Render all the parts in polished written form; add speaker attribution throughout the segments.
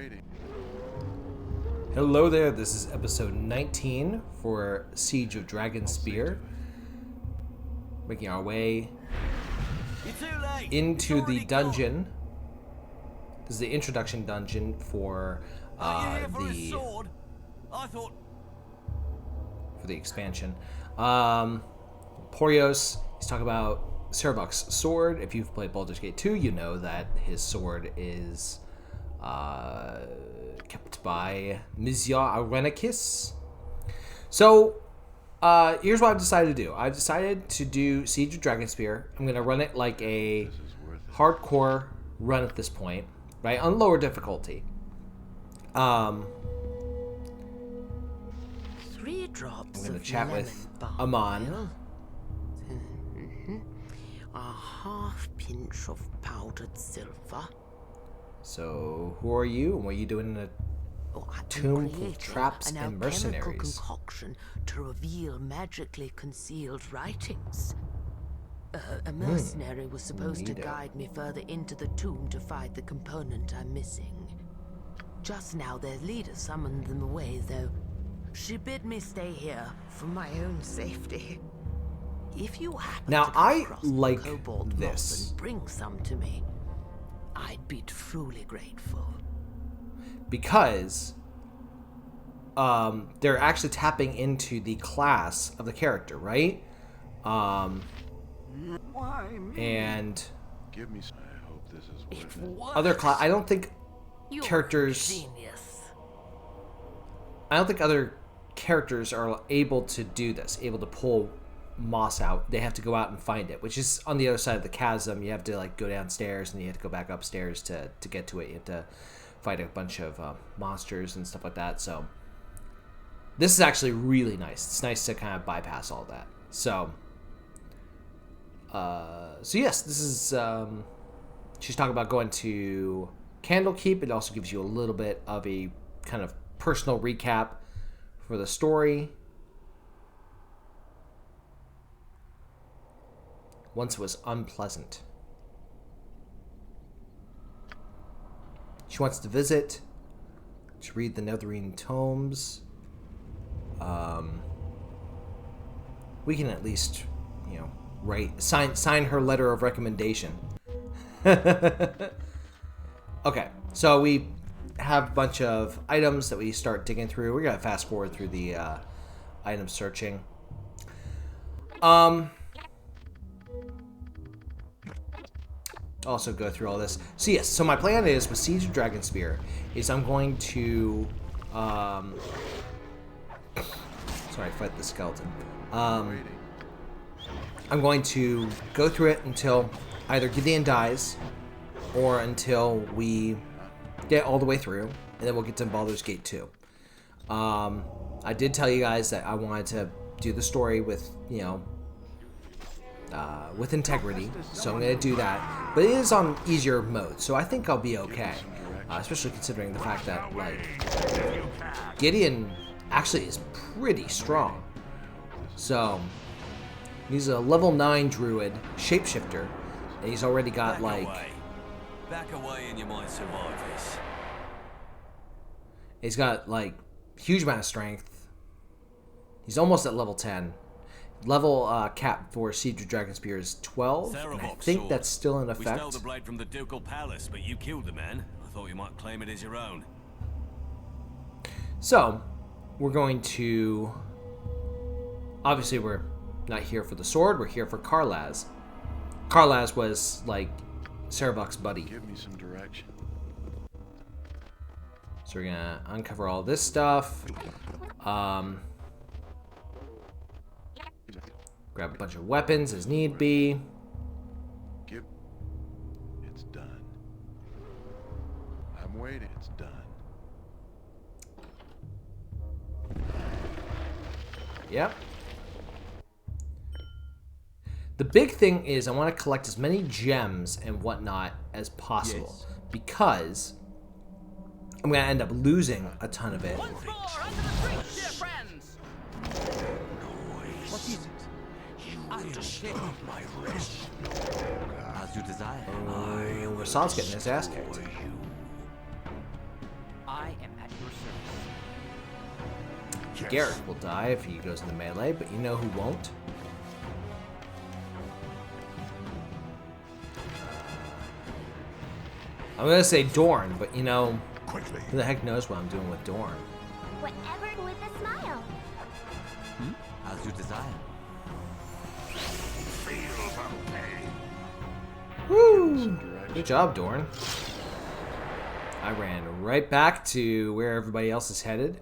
Speaker 1: waiting.
Speaker 2: Hello there, this is episode 19 for Siege of Dragonspear. Making our way into the dungeon. This is the introduction dungeon for the expansion. Porios, he's talking about Cerebok's sword. If you've played Baldur's Gate 2, you know that his sword is kept by Mizya Arenikis. So, here's what I've decided to do. I've decided to do Siege of Dragonspear. I'm going to run it like a hardcore run at this point, right? On lower difficulty.
Speaker 3: 3 drops
Speaker 2: I'm going to
Speaker 3: of
Speaker 2: chat
Speaker 3: lemon
Speaker 2: with
Speaker 3: balm
Speaker 2: Aman.
Speaker 3: oil. A half pinch of powdered silver.
Speaker 2: So, who are you, and what are you doing in a tomb full of traps
Speaker 3: an
Speaker 2: and
Speaker 3: alchemical
Speaker 2: mercenaries?
Speaker 3: concoction to reveal magically concealed writings. A mercenary was supposed to
Speaker 2: Neato.
Speaker 3: guide me further into the tomb to find the component I'm missing. Just now their leader summoned them away, though. She bid me stay here for my own safety. If you happen
Speaker 2: Now,
Speaker 3: to come
Speaker 2: I
Speaker 3: across
Speaker 2: like
Speaker 3: the kobold moth
Speaker 2: this.
Speaker 3: and bring some to me, I'd be truly grateful.
Speaker 2: Because they're actually tapping into the class of the character, right? And
Speaker 1: Give me some. I hope this is worth it.
Speaker 2: other class. I don't think
Speaker 3: You're
Speaker 2: characters.
Speaker 3: genius.
Speaker 2: I don't think other characters are able to do this. Able to pull moss out. They have to go out and find it, which is on the other side of the chasm. You have to like go downstairs and you have to go back upstairs to get to it. You have to fight a bunch of monsters and stuff like that. So this is actually really nice. It's nice to kind of bypass all that. So yes, this is she's talking about going to Candlekeep. It also gives you a little bit of a kind of personal recap for the story. Once it was unpleasant. She wants to visit, to read the Netherine tomes. We can at least, sign her letter of recommendation. Okay, so we have a bunch of items that we start digging through. We're gonna fast forward through the item searching. Also go through all this. So yes, so my plan is with Siege of Dragonspear is I'm going to fight the skeleton. I'm going to go through it until either Gideon dies or until we get all the way through, and then we'll get to Baldur's Gate 2. I did tell you guys that I wanted to do the story with, with integrity, so I'm going to do that. But it is on easier mode, so I think I'll be okay. Especially considering the fact that, Gideon actually is pretty strong. So, he's a level 9 druid, Shapeshifter, and he's already got,
Speaker 4: Back away and you might survive this.
Speaker 2: He's got, huge amount of strength. He's almost at level 10. Level cap for Siege of Dragonspear is 12, and I think that's still in effect.
Speaker 4: We stole the blade from the Ducal Palace, but you killed the man. I thought you might claim it as your own.
Speaker 2: So, we're going to... Obviously, we're not here for the sword. We're here for Karlaz. Karlaz was, Cerebok's buddy.
Speaker 1: Give me some direction.
Speaker 2: So we're going to uncover all this stuff. Grab a bunch of weapons as need be.
Speaker 1: It's done. I'm waiting. It's done.
Speaker 2: Yep. The big thing is I want to collect as many gems and whatnot as possible, because I'm going to end up losing a ton of it.
Speaker 5: Once more, onto the streets, dear friends!
Speaker 4: What is it? Understand my wrist. As you desire.
Speaker 2: Rassad's getting his ass kicked. Garrett will die if he goes into melee, but you know who won't? I'm gonna say Dorn, but you know,
Speaker 6: Quickly.
Speaker 2: who the heck knows what I'm doing with Dorn?
Speaker 7: Whatever with a smile.
Speaker 4: As you desire.
Speaker 6: Feel the pain.
Speaker 2: Woo! Good job, Dorn. I ran right back to where everybody else is headed.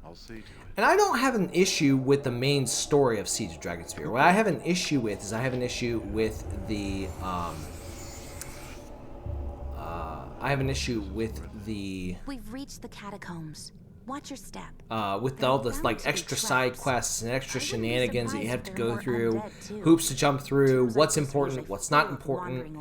Speaker 1: I'll see to it.
Speaker 2: And I don't have an issue with the main story of Siege of Dragonspear. What I have an issue with is I have an issue with the
Speaker 7: We've reached the catacombs. Watch your step.
Speaker 2: with all this like extra side quests and extra shenanigans that you have to go through, hoops to jump through, what's important, what's not important.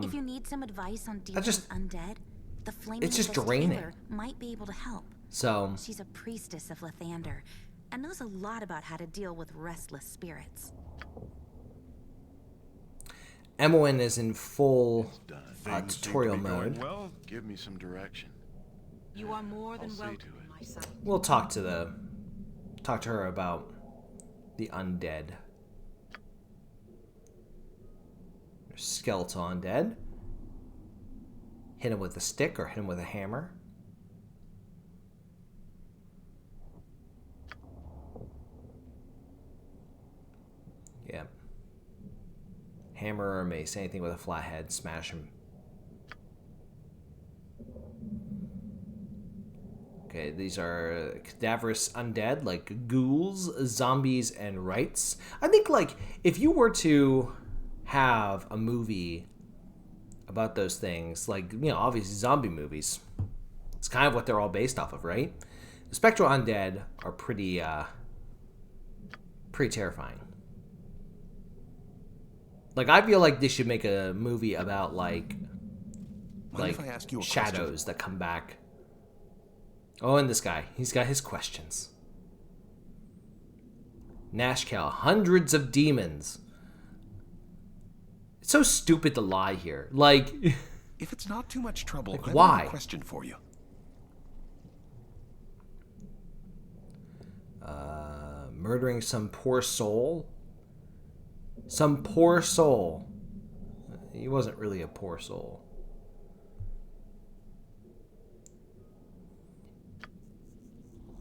Speaker 7: If you need some advice on dealing
Speaker 2: just-
Speaker 7: with undead, the flaming
Speaker 2: it's just
Speaker 7: Crest
Speaker 2: draining.
Speaker 7: Healer might be able to help.
Speaker 2: So
Speaker 7: She's a priestess of Lathander and knows a lot about how to deal with restless spirits.
Speaker 2: Emwyn is in full
Speaker 1: Done.
Speaker 6: Things seem to
Speaker 2: tutorial
Speaker 6: be going
Speaker 2: mode.
Speaker 6: well.
Speaker 1: Give me some direction.
Speaker 5: You are more than
Speaker 1: I'll see
Speaker 5: welcome,
Speaker 1: to it.
Speaker 5: my son.
Speaker 2: We'll talk to her about the undead. There's skeletal undead. Hit him with a stick or hit him with a hammer. Yeah. Hammer or mace, anything with a flat head, smash him. Okay, these are cadaverous undead, like ghouls, zombies, and rights. I think, like, if you were to have a movie about those things, like, you know, obviously zombie movies, it's kind of what they're all based off of, right? The spectral undead are pretty terrifying. Like, I feel like they should make a movie about, like
Speaker 6: Mind if I ask you a
Speaker 2: shadows that come back. Oh, and this guy. He's got his questions. Nashkel. Hundreds of demons. It's so stupid to lie here. Like,
Speaker 6: If it's not too much trouble,
Speaker 2: Like,
Speaker 6: I
Speaker 2: why?
Speaker 6: have a question for you.
Speaker 2: murdering some poor soul. Some poor soul. He wasn't really a poor soul.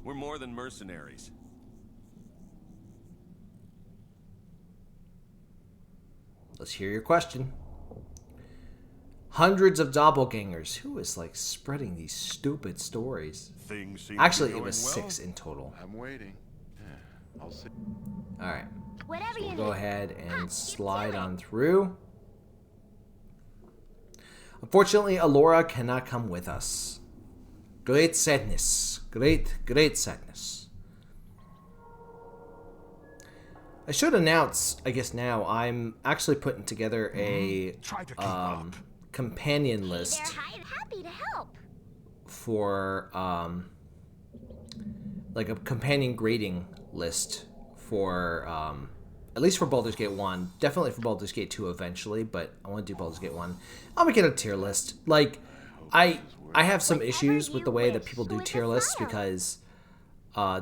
Speaker 4: We're more than mercenaries.
Speaker 2: Let's hear your question. Hundreds of doppelgangers. Who is like spreading these stupid stories?
Speaker 6: Things seem
Speaker 2: Actually,
Speaker 6: to be
Speaker 2: it was
Speaker 6: going well.
Speaker 2: 6 in total.
Speaker 1: I'm waiting. Yeah, I'll see.
Speaker 2: All right.
Speaker 7: Whatever
Speaker 2: So
Speaker 7: you
Speaker 2: we'll
Speaker 7: need.
Speaker 2: go ahead and slide on through. Unfortunately, Alora cannot come with us. Great sadness. Great sadness. I should announce, I guess now, I'm actually putting together a
Speaker 6: Try to keep up.
Speaker 2: companion list
Speaker 7: Happy to help.
Speaker 2: for like a companion grading list for at least for Baldur's Gate 1, definitely for Baldur's Gate 2 eventually, but I want to do Baldur's Gate 1. I'll make it a tier list. Like, I have some issues with the way that people do tier lists because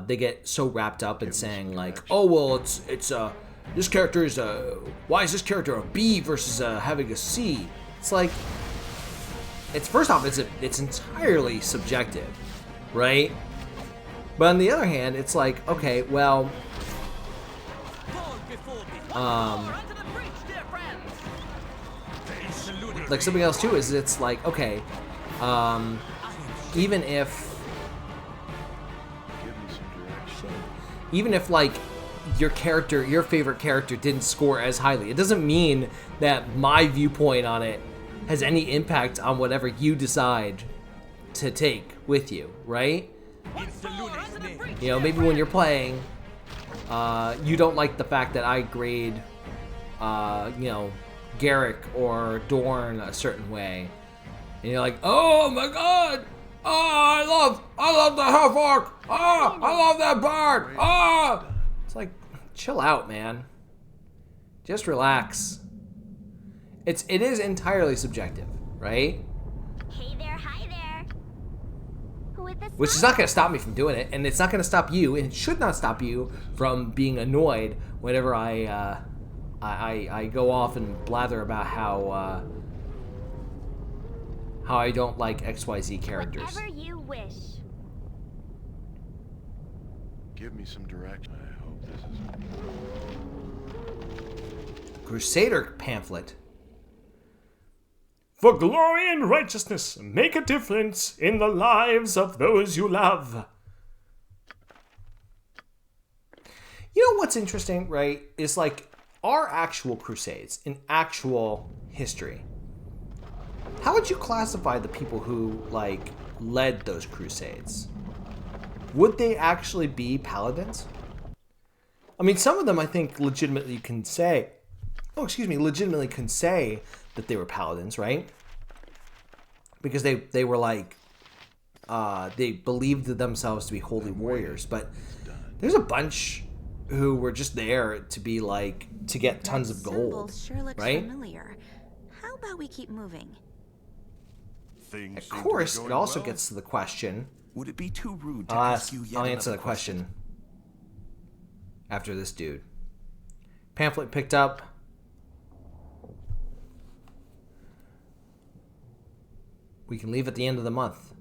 Speaker 2: they get so wrapped up in saying like, oh well, it's this character is why is this character a B versus having a C? It's like, it's first off, it's entirely subjective, right? But on the other hand, it's like, okay, well,
Speaker 5: Onto the breach, dear friends.
Speaker 2: like something else too is it's like, okay, even if
Speaker 1: Give me some direction.
Speaker 2: even if like your favorite character didn't score as highly, it doesn't mean that my viewpoint on it has any impact on whatever you decide to take with you, right? You know, maybe when you're playing, you don't like the fact that I grade, Garrick or Dorn a certain way, and you're like, oh my god, oh I love the half orc, oh I love that bard, oh. It's like, chill out, man. Just relax. It is entirely subjective, right?
Speaker 7: Hey there, hi there.
Speaker 2: which is not going to stop me from doing it, and it's not going to stop you, and it should not stop you from being annoyed whenever I go off and blather about how I don't like XYZ characters.
Speaker 8: Whatever you wish.
Speaker 1: Give me some direction. I hope this is...
Speaker 2: Crusader pamphlet.
Speaker 9: For glory and righteousness, make a difference in the lives of those you love.
Speaker 2: You know what's interesting, right? Is like our actual crusades in actual history. How would you classify the people who like led those crusades? Would they actually be paladins? I mean, some of them I think legitimately can say, legitimately can say that they were paladins, right? Because they were like, they believed themselves to be holy warriors. But there's a bunch who were just there to be like, to get tons of gold,
Speaker 7: Sure looks
Speaker 2: right?
Speaker 7: familiar. How about we keep moving?
Speaker 6: Things
Speaker 2: Of course, it also gets to the question.
Speaker 6: Would it be too rude to ask you yet
Speaker 2: I'll answer
Speaker 6: another
Speaker 2: the question after this dude. Pamphlet picked up. We can leave at the end of the month.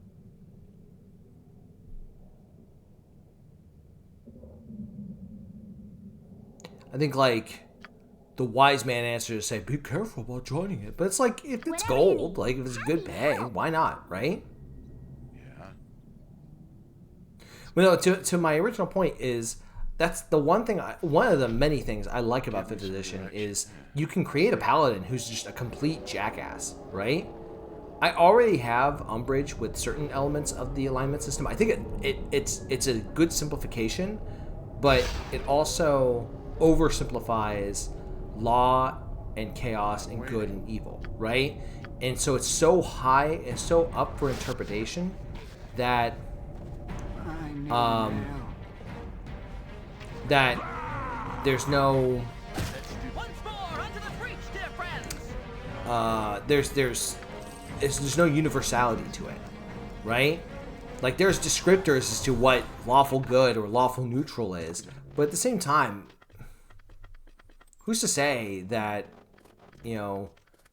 Speaker 2: I think, like, the wise man answer is say, be careful about joining it. But it's like, if it's gold, like, if it's good pay, why not, right?
Speaker 1: Yeah.
Speaker 2: Well, no, to my original point is, that's the one thing, one of the many things I like about 5th edition is you can create a paladin who's just a complete jackass, right? I already have umbrage with certain elements of the alignment system. I think it's a good simplification, but it also oversimplifies law and chaos and good and evil, right? And so it's so high and so up for interpretation that that there's no
Speaker 5: Once more, onto the breach, dear friends.
Speaker 2: there's no universality to it, right? Like, there's descriptors as to what lawful good or lawful neutral is, but at the same time, who's to say that, you know,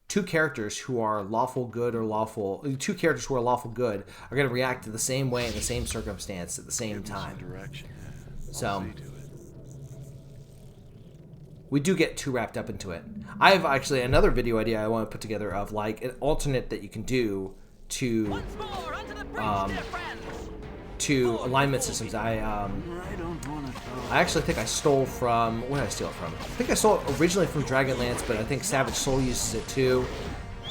Speaker 2: two characters who are lawful good are lawful good are going to react to the same way in the same circumstance at the same time.
Speaker 1: Direction. Yeah.
Speaker 2: So
Speaker 1: I'll see to it.
Speaker 2: we do get too wrapped up into it. I have actually another video idea I want to put together of like an alternate that you can do to
Speaker 5: Once more, onto the breach, dear friends.
Speaker 2: to alignment systems. I actually think I stole from, where did I steal it from? I think I stole it originally from Dragonlance, but I think Savage Soul uses it too,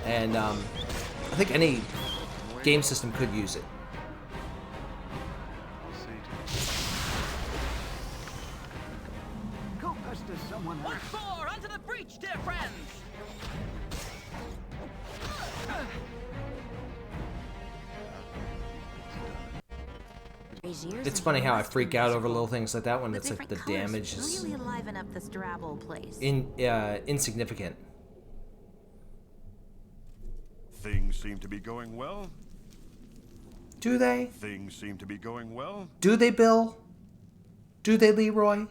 Speaker 2: and I think any game system could use it.
Speaker 1: I'll see to it.
Speaker 5: Once more, onto the breach, dear friends.
Speaker 2: It's funny how I freak out over little things like that when it's like the
Speaker 7: different
Speaker 2: damage
Speaker 7: colors
Speaker 2: is
Speaker 7: really liven up this drab old place.
Speaker 2: insignificant.
Speaker 10: Things seem to be going well.
Speaker 2: Do they?
Speaker 10: Things seem to be going well.
Speaker 2: Do they, Bill? Do they, Leroy?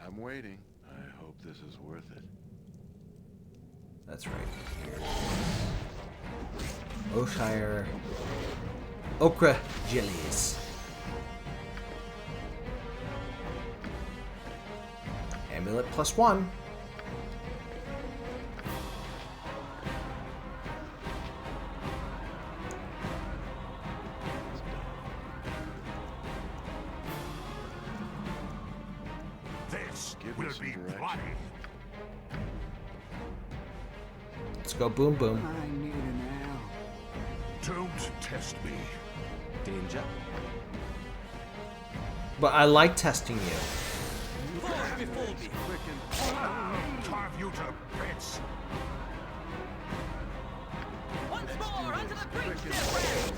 Speaker 1: I'm waiting. I hope this is worth it.
Speaker 2: That's right. Oshire okra jellies. Amulet +1.
Speaker 10: This
Speaker 1: Give me
Speaker 10: will
Speaker 1: some
Speaker 10: be
Speaker 1: direction.
Speaker 10: bloody.
Speaker 2: Let's go boom boom.
Speaker 10: Don't test me.
Speaker 6: Danger.
Speaker 2: But I like testing you.
Speaker 10: Carve you to bits.
Speaker 5: Once more, onto the breach, dear friends.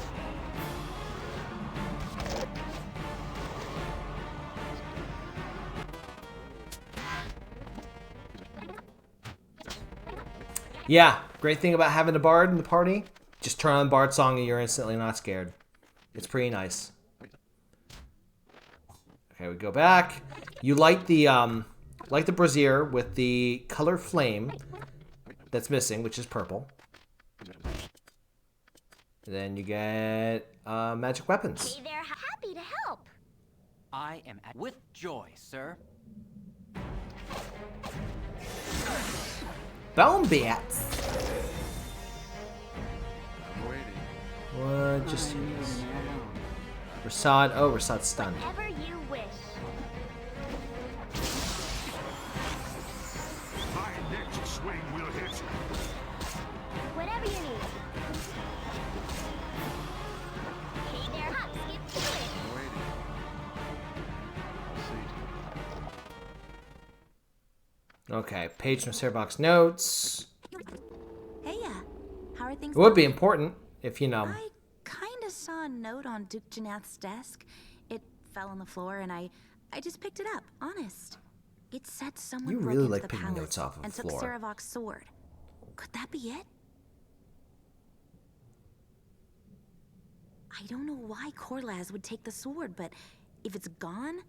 Speaker 2: Yeah, Great thing about having a bard in the party, just turn on bard song and you're instantly not scared. It's pretty nice. Okay, we go back. You light the brazier with the color flame that's missing, which is purple. And then you get magic weapons.
Speaker 8: Hey there, happy to help.
Speaker 5: I am at with joy, sir.
Speaker 2: Bone bats.
Speaker 1: I'm waiting.
Speaker 2: What just is? Rasad. Oh, Rasad's stunned.
Speaker 8: Whatever you wish.
Speaker 10: My next swing will hit.
Speaker 8: Whatever you need. Hey there, hop, skip to it.
Speaker 1: I'm waiting. I'll see.
Speaker 2: Okay, page from Sarebox notes.
Speaker 7: Hey, how are things?
Speaker 2: It would be important if you know.
Speaker 7: I kinda saw a note on Duke Janath's desk. It fell on the floor, and I just picked it up. Honest. It said someone
Speaker 2: You
Speaker 7: broke
Speaker 2: really
Speaker 7: into
Speaker 2: like
Speaker 7: the
Speaker 2: picking
Speaker 7: palace
Speaker 2: notes off of
Speaker 7: and
Speaker 2: the
Speaker 7: took
Speaker 2: floor.
Speaker 7: Saravok's sword. Could that be it? I don't know why Korlaz would take the sword, but if it's gone,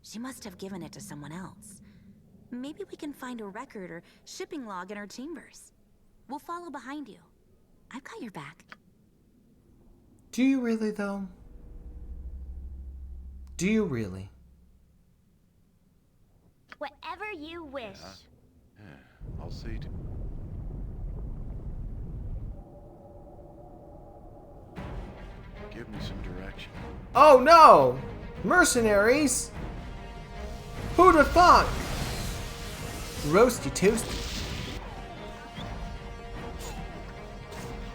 Speaker 7: she must have given it to someone else. Maybe we can find a record or shipping log in her chambers. We'll follow behind you. I've got your back.
Speaker 2: Do you really, though? Do you really?
Speaker 8: Whatever you wish.
Speaker 1: Yeah, I'll see to. Give me some direction.
Speaker 2: Oh no! Mercenaries! Who'd have thought? Roasty toasty.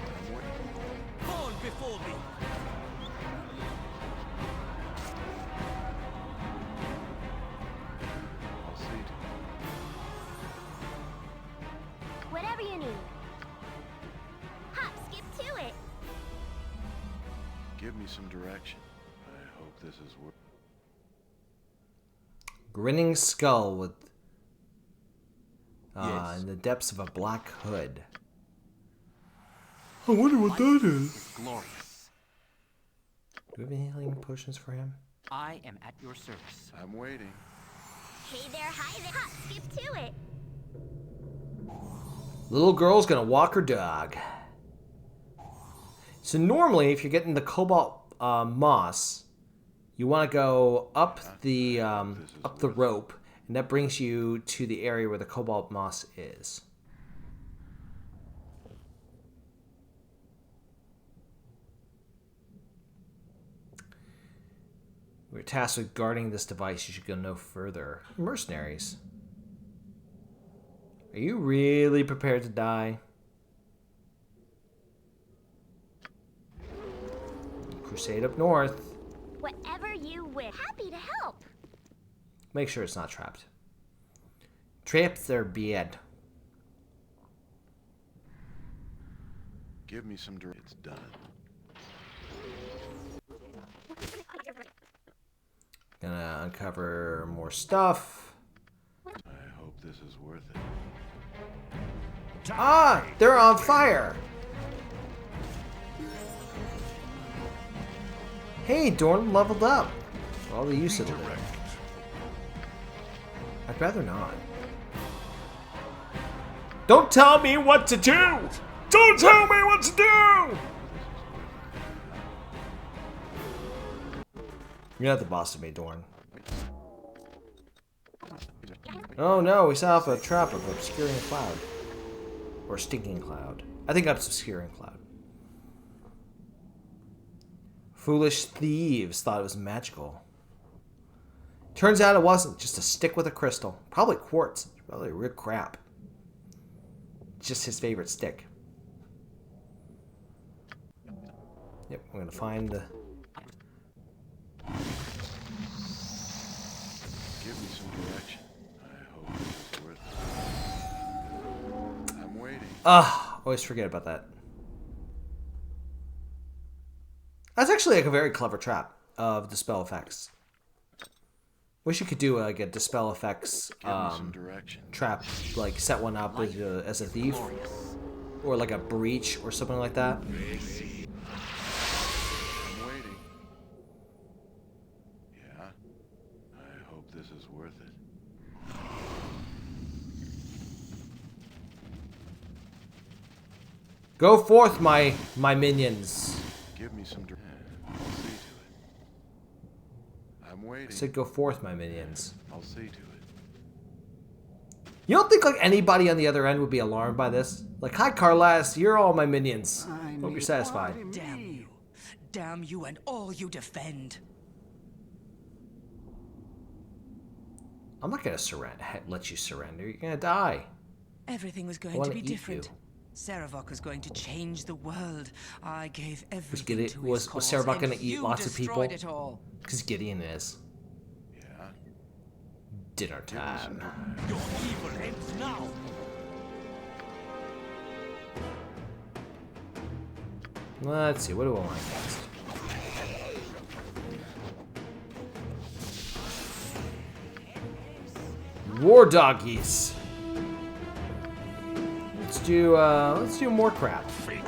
Speaker 1: I'm waiting.
Speaker 4: Born before me.
Speaker 1: I'll see to.
Speaker 8: Whatever you need. Hop, skip to it.
Speaker 1: Give me some direction. I hope this is worth.
Speaker 2: Grinning skull with
Speaker 6: Yes.
Speaker 2: in the depths of a black hood. I wonder what that is.
Speaker 5: Is glorious.
Speaker 2: Do we have any healing potions for him?
Speaker 5: I am at your service.
Speaker 1: I'm waiting.
Speaker 8: Hey there, hi there. Hop, skip to it.
Speaker 2: Little girl's gonna walk her dog. So normally, if you're getting the cobalt moss, you want to go up the rope, and that brings you to the area where the cobalt moss is. We're tasked with guarding this device. You should go no further. Mercenaries. Are you really prepared to die? Crusade up north.
Speaker 8: Whatever you wish. Happy to help.
Speaker 2: Make sure it's not trapped. Traps are bad.
Speaker 1: Give me some direction. It's done.
Speaker 2: Gonna uncover more stuff.
Speaker 1: I hope this is worth it.
Speaker 2: Ah! They're on fire! Hey, Dorn leveled up. For all the use of it.
Speaker 10: Redirect.
Speaker 2: I'd rather not.
Speaker 9: Don't tell me what to do! Don't tell me what to do!
Speaker 2: You're not the boss of me, Dorn. Oh no, we set off a trap of obscuring cloud. Or stinking cloud. I think that's obscuring cloud. Foolish thieves thought it was magical. Turns out it wasn't. Just a stick with a crystal. Probably quartz. Probably real crap. Just his favorite stick. Yep, I'm gonna find the...
Speaker 1: Give me some direction. I hope this is worth it. I'm waiting.
Speaker 2: Always forget about that. That's actually like a very clever trap of dispel effects. Wish you could do like a dispel effects
Speaker 1: Give me some direction.
Speaker 2: trap, like set one up as a thief.
Speaker 5: Glorious.
Speaker 2: or like a breach or something like that.
Speaker 1: I'm waiting. Yeah. I hope this is worth it.
Speaker 2: Go forth, my minions.
Speaker 1: Give me some. I'll see to it. I'm waiting.
Speaker 2: I said go forth, my minions.
Speaker 1: I'll see to it.
Speaker 2: You don't think like anybody on the other end would be alarmed by this? Like, hi Carlas, you're all my minions. Hope you're satisfied.
Speaker 5: Damn you. Damn you and all you defend.
Speaker 2: I'm not gonna let you surrender. You're gonna die.
Speaker 5: Everything was
Speaker 2: I
Speaker 5: going
Speaker 2: wanna
Speaker 5: to be
Speaker 2: eat
Speaker 5: different.
Speaker 2: you.
Speaker 5: Sarevok was going to change the world. I gave everything to his
Speaker 2: Was
Speaker 5: cause,
Speaker 2: Sarevok
Speaker 5: and
Speaker 2: gonna eat
Speaker 5: you
Speaker 2: lots of people?
Speaker 5: destroyed it all.
Speaker 2: Because Gideon is.
Speaker 1: Yeah.
Speaker 2: Dinner time.
Speaker 4: Your evil ends now.
Speaker 2: Let's see, what do I want next? War doggies. Let's do more crap.
Speaker 5: I am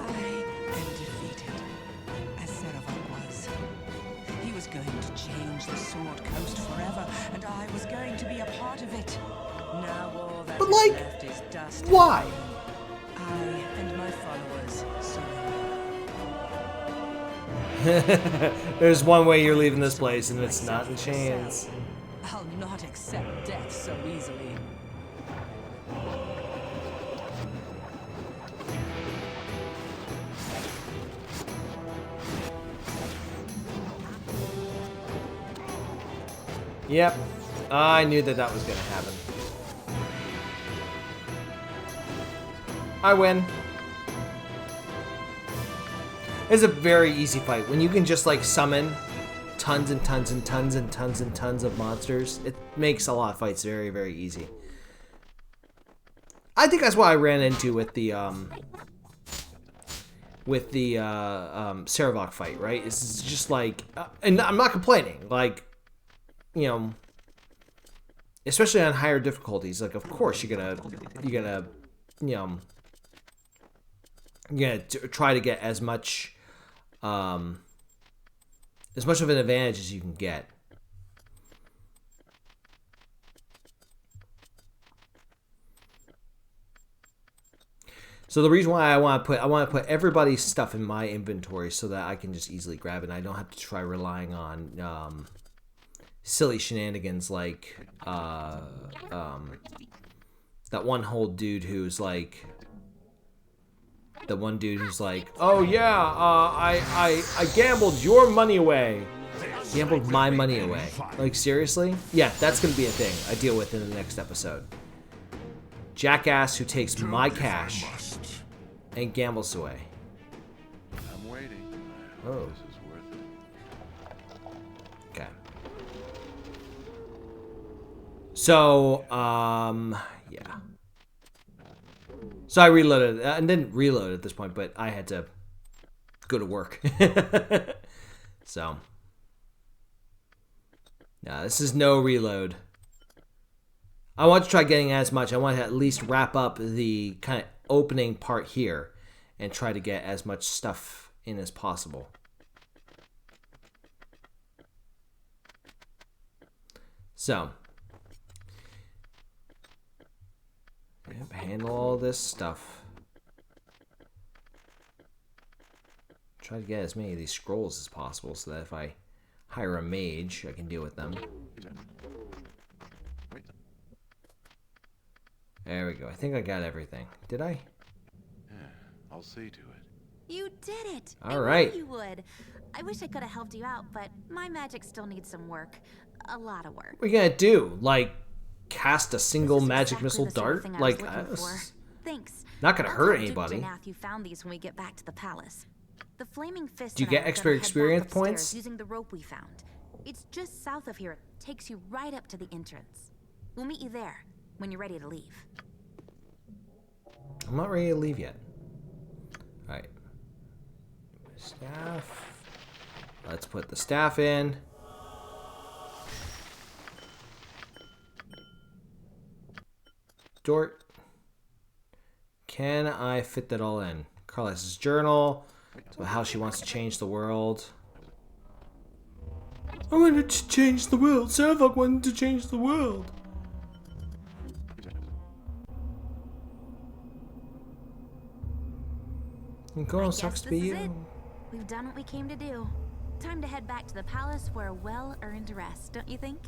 Speaker 5: defeated, as Sarevok was. He was going to change the Sword Coast forever, and I was going to be a part of it. Now all that
Speaker 2: But,
Speaker 5: is
Speaker 2: like,
Speaker 5: left is dust.
Speaker 2: why?
Speaker 5: I and my followers surrender.
Speaker 2: There's one way you're leaving this place, and it's not in chains.
Speaker 5: I'll not accept death so easily.
Speaker 2: Yep, I knew that was gonna happen. I win. It's a very easy fight. When you can just like summon tons and tons and tons and tons and tons of monsters, it makes a lot of fights very, very easy. I think that's what I ran into with the Sarevok fight, right? It's just like, and I'm not complaining, like, you know, especially on higher difficulties, like, of course you're gonna, you know, you're gonna try to get as much of an advantage as you can get. So the reason why I want to put everybody's stuff in my inventory so that I can just easily grab it and I don't have to try relying on silly shenanigans like that one whole dude who's like oh yeah, I gambled your money away. Gambled my money away. Like, seriously? Yeah, that's gonna be a thing I deal with in the next episode. Jackass who takes my cash and gambles away.
Speaker 1: I'm waiting. I hope this is worth it.
Speaker 2: Okay. So, yeah. So I reloaded. I didn't reload at this point, but I had to go to work. So, yeah, this is no reload. I want to try getting as much. I want to at least wrap up the kind of opening part here and try to get as much stuff in as possible. So, yep, handle all this stuff. Try to get as many of these scrolls as possible so that if I hire a mage, I can deal with them. There we go. I think I got everything. Did I?
Speaker 1: Yeah, I'll see to it.
Speaker 7: You did it!
Speaker 2: All right.
Speaker 7: I knew you would. I wish I could have helped you out, but my magic still needs some work. A lot of work.
Speaker 2: What are you gonna do? Like, cast a single magic missile
Speaker 7: the sort of
Speaker 2: dart?
Speaker 7: thing I
Speaker 2: Like,
Speaker 7: was looking for. Thanks.
Speaker 2: not gonna
Speaker 7: I'll
Speaker 2: hurt
Speaker 7: tell Duke
Speaker 2: anybody.
Speaker 7: Janath you found these when we get back to the palace. The flaming fist.
Speaker 2: Do you
Speaker 7: and I
Speaker 2: get
Speaker 7: are
Speaker 2: extra
Speaker 7: gonna head back
Speaker 2: experience
Speaker 7: upstairs
Speaker 2: points?
Speaker 7: using the rope we found. It's just south of here. It takes you right up to the entrance. We'll meet you there when you're ready to leave.
Speaker 2: I'm not ready to leave yet. Alright. Staff. Let's put the staff in. Dort. Can I fit that all in? Carlis's journal. So how she wants to change the world. I wanted to change the world. Saravok wanted to change the world. Girl, sucks to be you.
Speaker 7: We've done what we came to do. Time to head back to the palace for a well-earned rest, don't you think?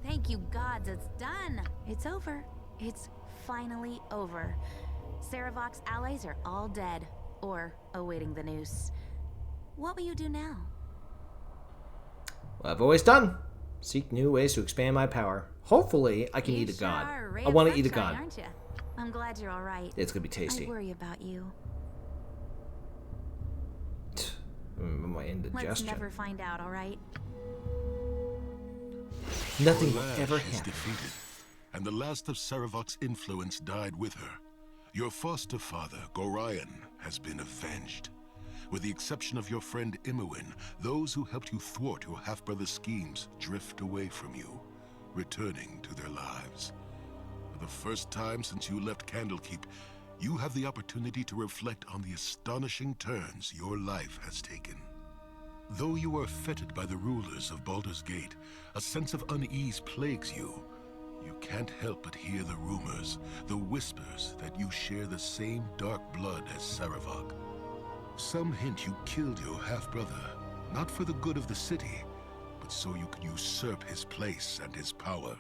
Speaker 7: Thank you gods, it's done. It's over. It's finally over. Saravok's allies are all dead, or awaiting the noose. What will you do now?
Speaker 2: Well, I've always done. Seek new ways to expand my power. Hopefully, I can eat a god. I want to eat a god.
Speaker 7: Aren't you? I'm glad you're all right.
Speaker 2: It's gonna be tasty.
Speaker 7: I worry about you.
Speaker 2: My indigestion.
Speaker 7: Let's never find out, all right?
Speaker 2: Nothing will
Speaker 10: Orlash
Speaker 2: ever
Speaker 10: is
Speaker 2: happen.
Speaker 10: defeated, and the last of Saravok's influence died with her. Your foster father, Gorion, has been avenged. With the exception of your friend Imoen, those who helped you thwart your half-brother's schemes drift away from you, returning to their lives. For the first time since you left Candlekeep, you have the opportunity to reflect on the astonishing turns your life has taken. Though you are fettered by the rulers of Baldur's Gate, a sense of unease plagues you. You can't help but hear the rumors, the whispers that you share the same dark blood as Saravok. Some hint you killed your half-brother, not for the good of the city, but so you could usurp his place and his power.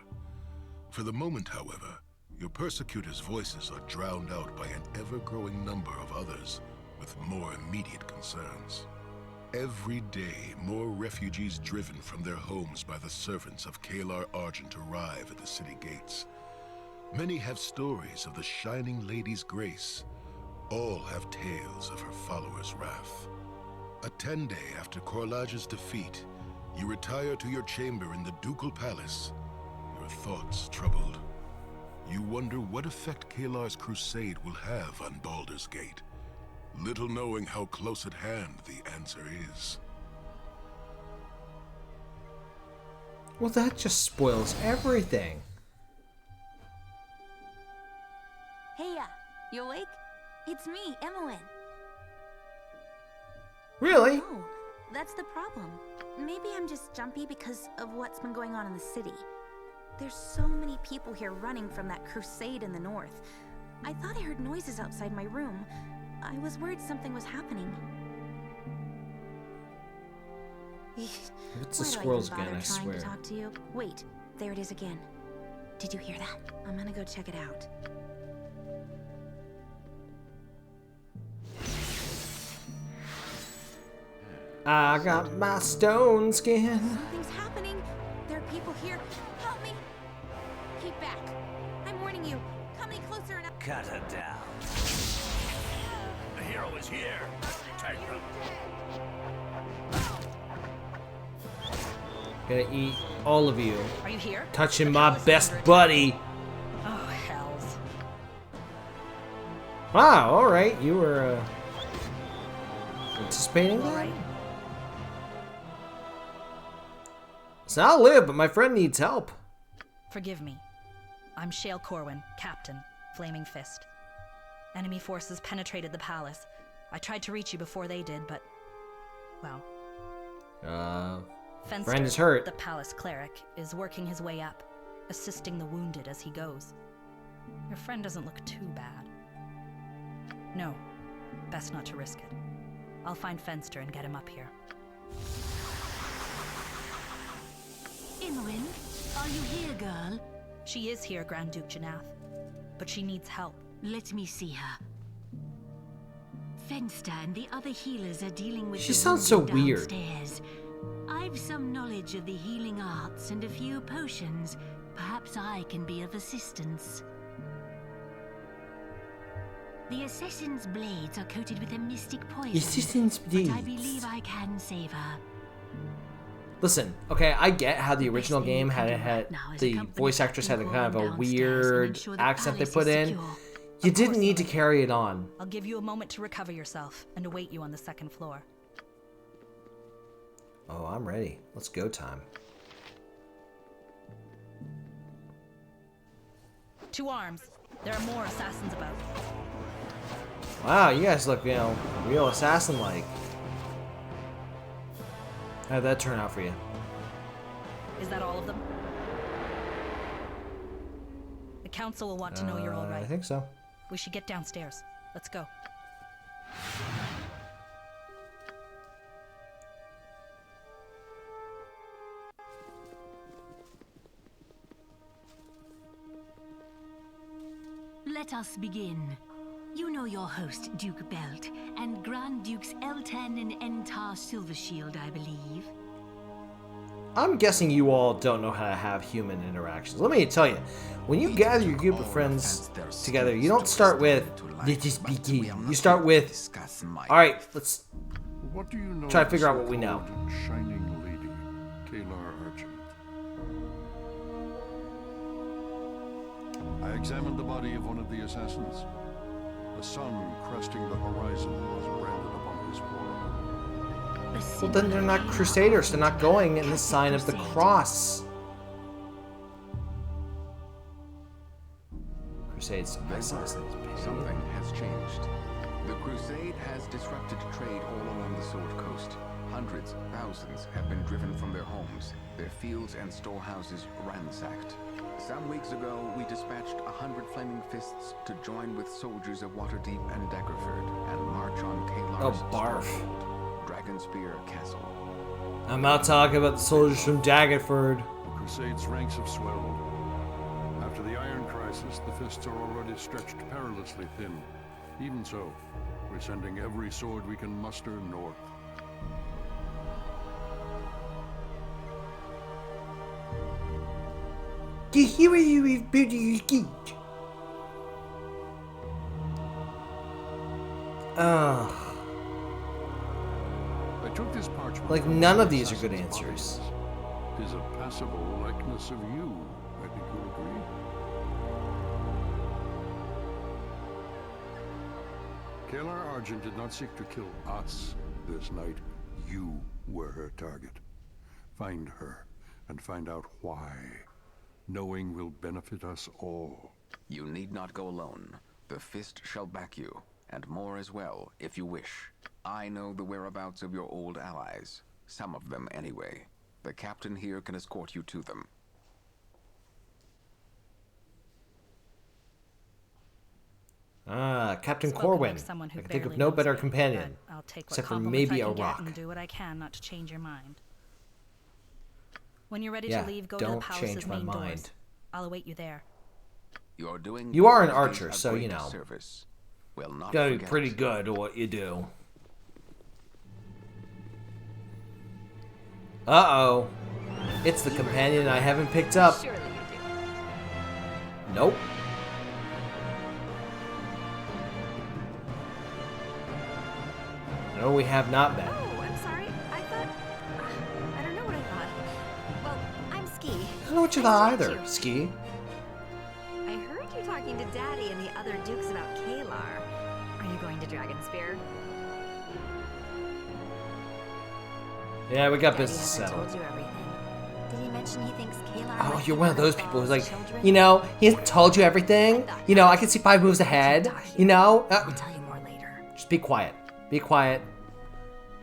Speaker 10: For the moment, however, your persecutors' voices are drowned out by an ever-growing number of others with more immediate concerns. Every day, more refugees driven from their homes by the servants of Kalar Argent arrive at the city gates. Many have stories of the Shining Lady's grace. All have tales of her followers' wrath. A 10-day after Korlaj's defeat, you retire to your chamber in the Ducal Palace, your thoughts troubled. You wonder what effect Kalar's crusade will have on Baldur's Gate, little knowing how close at hand the answer is.
Speaker 2: Well, that just spoils everything.
Speaker 7: Hey, you awake? It's me, Imoen.
Speaker 2: Really?
Speaker 7: Oh, that's the problem. Maybe I'm just jumpy because of what's been going on in the city. There's so many people here running from that crusade in the north. I thought I heard noises outside my room. I was worried something was happening.
Speaker 2: It's the squirrels again, I
Speaker 7: trying
Speaker 2: swear.
Speaker 7: to talk to you? Wait, there it is again. Did you hear that? I'm gonna go check it out.
Speaker 2: I got my stone skin.
Speaker 7: Something's happening. There are people here. Help me. Keep back. I'm warning you. Come any closer and
Speaker 4: Cut her down. The hero is here. Take her.
Speaker 2: Gonna eat all of you.
Speaker 5: Are you here?
Speaker 2: Touching my best buddy.
Speaker 5: Oh, hells.
Speaker 2: Wow, alright. You were anticipating that?
Speaker 5: Right.
Speaker 2: So I'll live, but my friend needs help.
Speaker 5: Forgive me. I'm Shale Corwin, Captain, Flaming Fist. Enemy forces penetrated the palace. I tried to reach you before they did, but... well... Fenster,
Speaker 2: friend is hurt.
Speaker 5: The palace cleric, is working his way up, assisting the wounded as he goes. Your friend doesn't look too bad. No, best not to risk it. I'll find Fenster and get him up here.
Speaker 3: Imoen, are you here, girl?
Speaker 5: She is here, Grand Duke Janath, but she needs help.
Speaker 3: Let me see her. Fenster and the other healers are dealing with
Speaker 2: She
Speaker 3: the
Speaker 2: sounds so
Speaker 3: wounded
Speaker 2: weird.
Speaker 3: downstairs. I've some knowledge of the healing arts and a few potions. Perhaps I can be of assistance. The assassin's blades are coated with a mystic poison.
Speaker 2: Assassin's
Speaker 3: But I
Speaker 2: blades.
Speaker 3: believe I can save her.
Speaker 2: Listen, okay, I get how the original game had the voice actress had a kind of a weird accent they put in. You didn't need to carry it on.
Speaker 5: I'll give you a moment to recover yourself and await you on the second floor.
Speaker 2: Oh, I'm ready. Let's go time.
Speaker 5: To arms. There are more assassins about.
Speaker 2: Wow, you guys look, real assassin-like. How'd that turn out for you?
Speaker 11: Is that all of them? The council will want to know you're all right.
Speaker 2: I think so.
Speaker 11: We should get downstairs. Let's go.
Speaker 12: Let us begin. You know your host, Duke Belt, and Grand Dukes Elten and Entar Silvershield, I believe.
Speaker 2: I'm guessing you all don't know how to have human interactions. Let me tell you, when you gather your group of friends together, you don't start with, "Let us begin." You start with, "Alright, let's try to figure out what we know."
Speaker 1: Shining lady, Kalar Argent. I examined the body of one of the assassins. The sun cresting the horizon was branded upon his forearm.
Speaker 2: Well, then they're not crusaders. They're not going in the sign of the cross. Crusades.
Speaker 13: Something has changed. The crusade has disrupted trade all along the Sword Coast. Hundreds, thousands have been driven from their homes, their fields and storehouses ransacked. Some weeks ago, we dispatched 100 Flaming Fists to join with soldiers of Waterdeep and Daggerford and march on Kalar's stronghold, Dragonspear Castle.
Speaker 2: I'm not talking about the soldiers from Daggerford.
Speaker 1: The Crusade's ranks have swelled. After the Iron Crisis, the Fists are already stretched perilously thin. Even so, we're sending every sword we can muster north. I took this parchment.
Speaker 2: Like, none of these are good answers.
Speaker 1: It is a passable likeness of you. I think you'll agree. Kalar Argent did not seek to kill us this night. You were her target. Find her and find out why. Knowing will benefit us all.
Speaker 13: You need not go alone. The Fist shall back you, and more as well, if you wish. I know the whereabouts of your old allies. Some of them, anyway. The captain here can escort you to them.
Speaker 2: Captain Corwin. I can think of no better companion, except for maybe a rock.
Speaker 11: And do what I can not to change your mind. When you're ready to leave, go to the palace's main doors. I'll await you there.
Speaker 2: You are an archer, so you know.
Speaker 13: Well, not
Speaker 2: you gotta be pretty good at what you do. Uh-oh. It's the companion I haven't picked up.
Speaker 14: Surely you do.
Speaker 2: Nope. No, we have not met.
Speaker 14: Oh, I'm sorry. I thought... I don't know what I thought. Well, I'm Ski.
Speaker 2: I don't know what you thought either, Ski.
Speaker 14: I heard you talking to Daddy and the other dukes about Kalar. Are you going to Dragonspear?
Speaker 2: Yeah, we got
Speaker 14: Daddy
Speaker 2: business
Speaker 14: hasn't
Speaker 2: settled.
Speaker 14: told you everything. Did he mention he thinks Kalar...
Speaker 2: Oh, you're one of those people who's like, you know, he hasn't told you everything. You know, I can see 5 moves ahead. You know?
Speaker 14: I'll tell you more later.
Speaker 2: Just be quiet. Be quiet.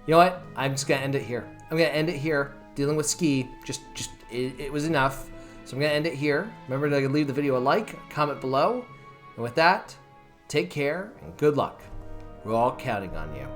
Speaker 2: You know what? I'm just gonna end it here. I'm gonna end it here. Dealing with Ski, it was enough. So I'm gonna end it here. Remember to leave the video a like, comment below. And with that, take care and good luck. We're all counting on you.